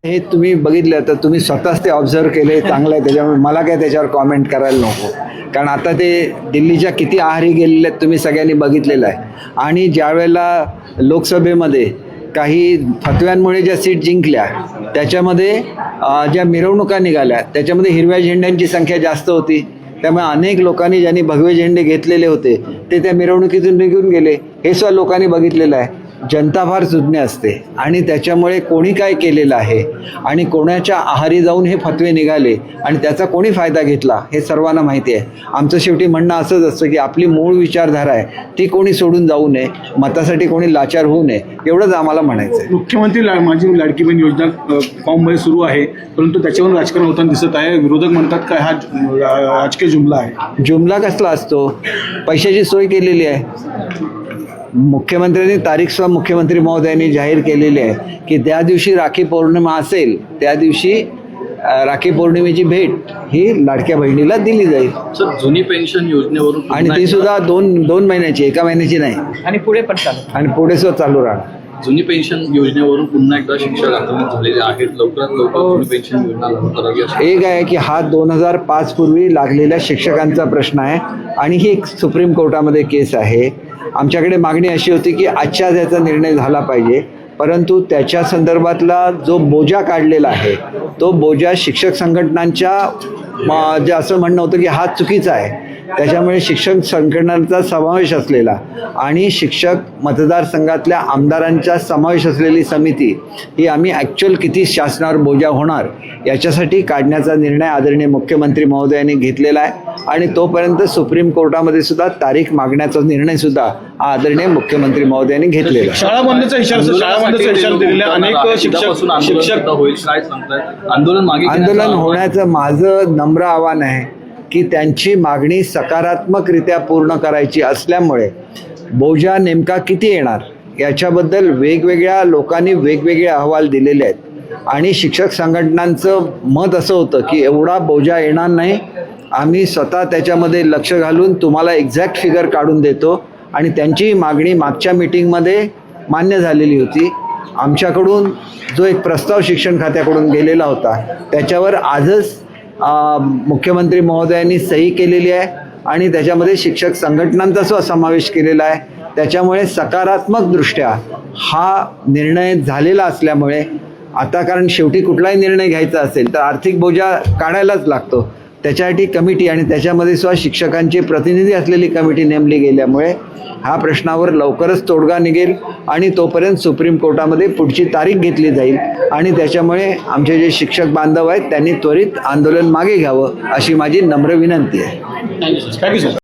हे तुम्ही बघितलं तर तुम्ही स्वतःच ते ऑब्झर्व केले, चांगलं आहे. त्याच्यामुळे मला काय त्याच्यावर कॉमेंट करायला नको, कारण आता ते दिल्लीच्या किती आहारी गेलेले आहेत तुम्ही सगळ्यांनी बघितलेलं आहे. आणि ज्यावेळेला लोकसभेमध्ये काही फतव्यांमुळे ज्या सीट जिंकल्या त्याच्यामध्ये ज्या मिरवणुका निघाल्या त्याच्यामध्ये हिरव्या झेंड्यांची संख्या जास्त होती. त्यामुळे अनेक लोकांनी ज्यांनी भगवे झेंडे घेतलेले होते ते त्या मिरवणुकीतून निघून गेले. हे सुद्धा लोकांनी बघितलेलं आहे. जनता फार सुज्ञ असते आणि त्याच्यामुळे कोणी काय केलेलं आहे आणि कोणाच्या आहारी जाऊन हे फतवे निघाले आणि त्याचा कोणी फायदा घेतला हे सर्वांना माहिती आहे. आमचं शेवटी म्हणणं असंच असतं की आपली मूळ विचारधारा आहे ती कोणी सोडून जाऊ नये, मतासाठी कोणी लाचार होऊ नये, एवढंच आम्हाला म्हणायचं आहे. मुख्यमंत्री माझी लाडकी बहीण योजना फॉर्ममध्ये सुरू आहे, परंतु त्याच्यावर राजकारण होताना दिसत आहे. विरोधक म्हणतात का हा राजकीय जुमला आहे. जुमला कसला असतो? पैशाची सोय केलेली आहे. मुख्यमंत्र्यांनी तारीख सुद्धा मुख्यमंत्री महोदयांनी जाहीर केलेली आहे की त्या दिवशी राखी पौर्णिमा असेल त्या दिवशी राखी पौर्णिमेची भेट ही लाडक्या बहिणीला दिली जाईल. सर, जुनी पेन्शन योजनेवरून आणि ती सुद्धा दोन महिन्याची, एका महिन्याची नाही. आणि पुढे पण चालू, आणि पुढे सुद्धा चालू राहणार. जुनी पेन्शन योजनेवरून पुन्हा एकदा शिक्षक आंदोलन झालेले आहेत. लवकरात लवकर जुनी पेन्शन योजना लागू करावी अशी एक आहे की हा 2005 पूर्वी लागलेल्या शिक्षकांचा प्रश्न आहे आणि ही एक सुप्रीम कोर्टामध्ये केस आहे. आमच्याकडे मागणी अशी होती की आजच्या याचा निर्णय झाला पाहिजे, परंतु त्याच्या संदर्भातला जो बोजा काढलेला आहे तो बोजा शिक्षक संघटनांच्या जे असं म्हणणं होतं की हा चुकीचा आहे. त्याच्यामुळे शिक्षक संघटनांचा समावेश असलेला आणि शिक्षक मतदारसंघातल्या आमदारांचा समावेश असलेली समिती ही आम्ही ॲक्च्युअल किती शासनावर बोजा होणार याच्यासाठी काढण्याचा निर्णय आदरणीय मुख्यमंत्री महोदयांनी घेतलेला आहे. आणि तोपर्यंत सुप्रीम कोर्टामध्ये सुद्धा तारीख मागण्याचा निर्णय सुद्धा आदरणीय मुख्यमंत्री महोदयांनी घेतलेला आहे. शाळा बंदचा इशारा दिलेला अनेक शिक्षक होईल काय सांगताय? आंदोलन होण्याचं माझं नम्र आव्हान आहे की त्यांची मागणी सकारात्मकरित्या पूर्ण करायची असल्यामुळे बोजा नेमका किती येणार याच्याबद्दल वेगवेगळ्या लोकांनी वेगवेगळे अहवाल दिलेले आहेत. आणि शिक्षक संघटनांचं मत असं होतं की एवढा बोजा येणार नाही, आम्ही स्वतः त्याच्यामध्ये लक्ष घालून तुम्हाला एक्झॅक्ट फिगर काढून देतो. आणि त्यांची मागणी मागच्या मीटिंगमध्ये मान्य झालेली होती. आमच्याकडून जो एक प्रस्ताव शिक्षण खात्याकडून गेलेला होता त्याच्यावर आजच मुख्यमंत्री महोदयांनी सही केलेली आहे आणि त्याच्यामध्ये शिक्षक संघटनांचा सुद्धा समावेश केलेला आहे. त्याच्यामुळे सकारात्मकदृष्ट्या हा निर्णय झालेला असल्यामुळे आता, कारण शेवटी कुठलाही निर्णय घ्यायचा असेल तर आर्थिक बोजा काढायलाच लागतो, त्याच्यासाठी कमिटी आणि त्याच्यामध्ये सुद्धा शिक्षकांचे प्रतिनिधी असलेली कमिटी नेमली गेल्यामुळे हा प्रश्नावर लवकरच तोडगा निघेल आणि तोपर्यंत सुप्रीम कोर्टामध्ये पुढची तारीख घेतली जाईल. आणि त्याच्यामुळे आमचे जे शिक्षक बांधव आहेत त्यांनी त्वरित आंदोलन मागे घ्यावं अशी माझी नम्र विनंती आहे. Thank you sir.